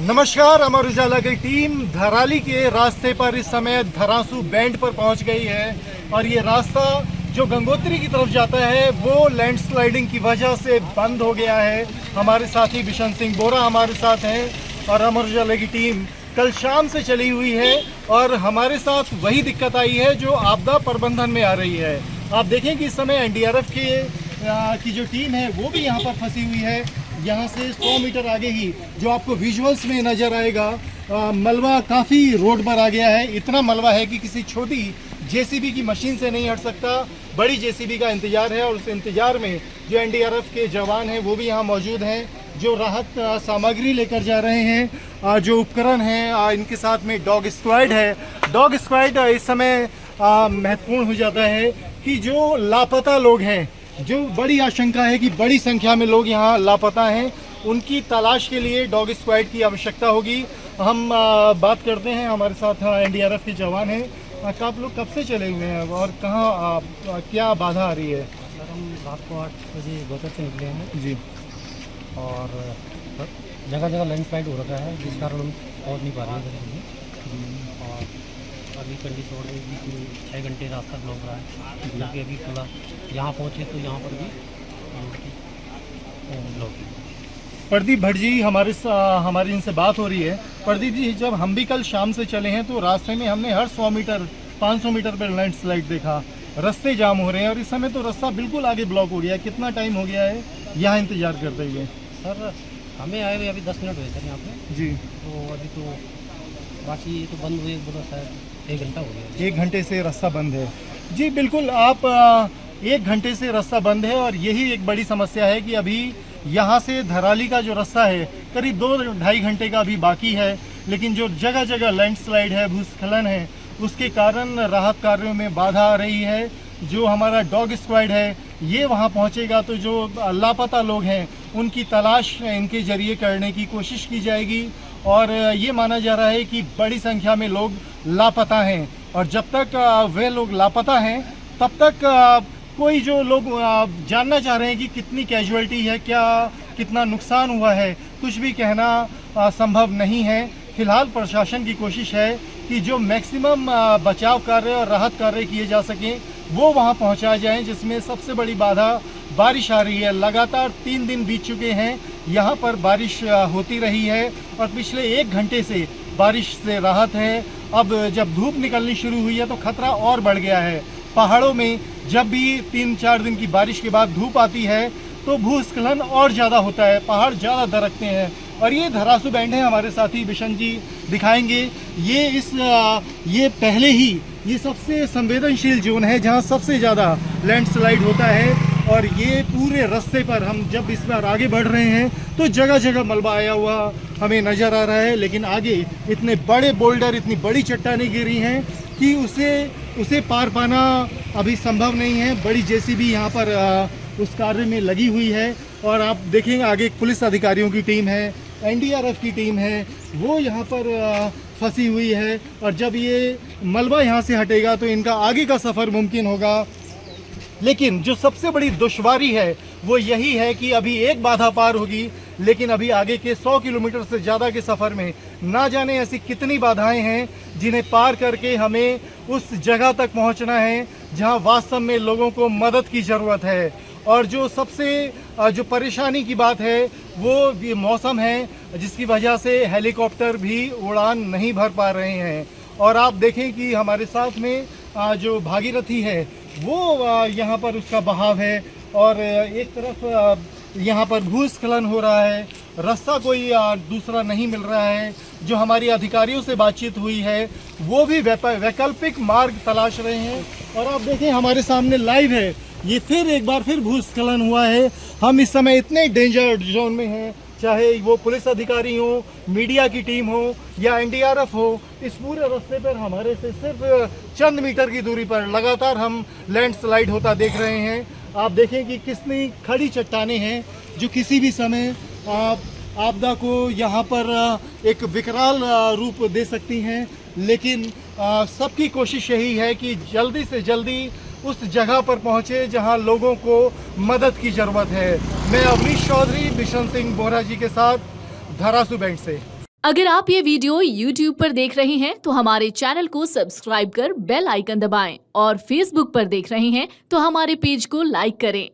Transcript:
नमस्कार, अमर उजाला की टीम धराली के रास्ते पर इस समय धरासू बैंड पर पहुंच गई है और ये रास्ता जो गंगोत्री की तरफ जाता है वो लैंडस्लाइडिंग की वजह से बंद हो गया है। हमारे साथी बिशन सिंह बोरा हमारे साथ हैं और अमर उजाला की टीम कल शाम से चली हुई है और हमारे साथ वही दिक्कत आई है जो आपदा प्रबंधन में आ रही है। आप देखें कि इस समय एनडीआरएफ की जो टीम है वो भी यहाँ पर फंसी हुई है। यहाँ से 100 मीटर आगे ही जो आपको विजुअल्स में नज़र आएगा, मलबा काफ़ी रोड पर आ गया है। इतना मलबा है कि किसी छोटी जेसीबी की मशीन से नहीं हट सकता। बड़ी जेसीबी का इंतज़ार है और उस इंतज़ार में जो एनडीआरएफ के जवान हैं वो भी यहाँ मौजूद हैं, जो राहत सामग्री लेकर जा रहे हैं। जो उपकरण हैं इनके साथ में डॉग स्क्वाड है। डॉग स्क्वाड इस समय महत्वपूर्ण हो जाता है कि जो लापता लोग हैं, जो बड़ी आशंका है कि बड़ी संख्या में लोग यहाँ लापता हैं, उनकी तलाश के लिए डॉग स्क्वाड की आवश्यकता होगी। हम बात करते हैं, हमारे साथ एनडीआरएफ के जवान हैं। आप लोग कब से चले हुए हैं और कहाँ क्या बाधा आ रही है? सर, हम रात को 8 बजे गोतर से निकले हैं जी, और जगह जगह लैंडस्लाइड हो रखा है जिस कारण हम पहुँच नहीं पा रहे हैं। और अभी कंडीशन हो रही है 6 घंटे रास्ता ब्लॉक रहा है, जबकि अभी खुला यहाँ पहुँचे तो यहाँ पर भी ब्लॉक। प्रदीप भट्ट जी हमारी इनसे बात हो रही है। प्रदीप जी, जब हम भी कल शाम से चले हैं तो रास्ते में हमने हर 100 मीटर 500 मीटर पर लैंडस्लाइड देखा, रास्ते जाम हो रहे हैं और इस समय तो रास्ता बिल्कुल आगे ब्लॉक हो गया है। कितना टाइम हो गया है यहाँ इंतज़ार करते हुए? सर, हमें आए हुए अभी 10 मिनट हुए सर यहाँ पे जी, तो अभी तो बाकी तो बंद हुए बोला शायद 1 घंटा हो गया। 1 घंटे से रास्ता बंद है। जी बिल्कुल, आप 1 घंटे से रास्ता बंद है और यही एक बड़ी समस्या है कि अभी यहाँ से धराली का जो रास्ता है करीब 2-2.5 घंटे का अभी बाकी है, लेकिन जो जगह जगह लैंडस्लाइड है, भूस्खलन है, उसके कारण राहत कार्यों में बाधा आ रही है। जो हमारा डॉग स्क्वाड है ये वहाँ पहुँचेगा तो जो लापता लोग हैं उनकी तलाश इनके जरिए करने की कोशिश की जाएगी और ये माना जा रहा है कि बड़ी संख्या में लोग लापता हैं और जब तक वे लोग लापता हैं तब तक कोई जो लोग जानना चाह रहे हैं कि कितनी कैजुअल्टी है, क्या कितना नुकसान हुआ है, कुछ भी कहना संभव नहीं है। फिलहाल प्रशासन की कोशिश है कि जो मैक्सिमम बचाव कार्य और राहत कार्य किए जा सकें वो वहां पहुंचाए जाएं, जिसमें सबसे बड़ी बाधा बारिश आ रही है। लगातार 3 दिन बीत चुके हैं, यहाँ पर बारिश होती रही है और पिछले 1 घंटे से बारिश से राहत है। अब जब धूप निकलनी शुरू हुई है तो खतरा और बढ़ गया है। पहाड़ों में जब भी 3-4 दिन की बारिश के बाद धूप आती है तो भूस्खलन और ज़्यादा होता है, पहाड़ ज़्यादा दरकते हैं। और ये धरासू बैंड है, हमारे साथी बिशन जी दिखाएंगे। ये पहले ही ये सबसे संवेदनशील जोन है जहाँ सबसे ज़्यादा लैंडस्लाइड होता है और ये पूरे रास्ते पर हम जब इस बार आगे बढ़ रहे हैं तो जगह जगह मलबा आया हुआ हमें नज़र आ रहा है, लेकिन आगे इतने बड़े बोल्डर, इतनी बड़ी चट्टानें गिरी हैं कि उसे पार पाना अभी संभव नहीं है। बड़ी जेसीबी यहाँ पर उस कार्य में लगी हुई है और आप देखेंगे आगे पुलिस अधिकारियों की टीम है, एनडीआरएफ की टीम है, वो यहाँ पर फंसी हुई है और जब ये मलबा यहाँ से हटेगा तो इनका आगे का सफ़र मुमकिन होगा। लेकिन जो सबसे बड़ी दुश्वारी है वो यही है कि अभी एक बाधा पार होगी, लेकिन अभी आगे के 100 किलोमीटर से ज़्यादा के सफ़र में ना जाने ऐसी कितनी बाधाएं हैं जिन्हें पार करके हमें उस जगह तक पहुंचना है जहां वास्तव में लोगों को मदद की ज़रूरत है। और जो सबसे जो परेशानी की बात है वो ये मौसम है, जिसकी वजह से हेलीकॉप्टर भी उड़ान नहीं भर पा रहे हैं। और आप देखें कि हमारे साथ में जो भागीरथी है वो यहाँ पर उसका बहाव है और एक तरफ यहाँ पर भूस्खलन हो रहा है, रास्ता कोई दूसरा नहीं मिल रहा है। जो हमारी अधिकारियों से बातचीत हुई है वो भी वैकल्पिक मार्ग तलाश रहे हैं। और आप देखें हमारे सामने लाइव है, ये एक बार फिर भूस्खलन हुआ है। हम इस समय इतने डेंजर जोन में हैं, चाहे वो पुलिस अधिकारी हो, मीडिया की टीम हो या एनडीआरएफ हो, इस पूरे रास्ते पर हमारे से सिर्फ चंद मीटर की दूरी पर लगातार हम लैंडस्लाइड होता देख रहे हैं। आप देखें कि कितनी खड़ी चट्टानें हैं, जो किसी भी समय आपदा को यहाँ पर एक विकराल रूप दे सकती हैं। लेकिन सबकी कोशिश यही है कि जल्दी से जल्दी उस जगह पर पहुँचे जहाँ लोगों को मदद की ज़रूरत है। मैं अवनीश चौधरी बिशन सिंह बोहरा जी के साथ धारासू बैंड से। अगर आप ये वीडियो YouTube पर देख रहे हैं तो हमारे चैनल को सब्सक्राइब कर बेल आइकन दबाएं और Facebook पर देख रहे हैं तो हमारे पेज को लाइक करें।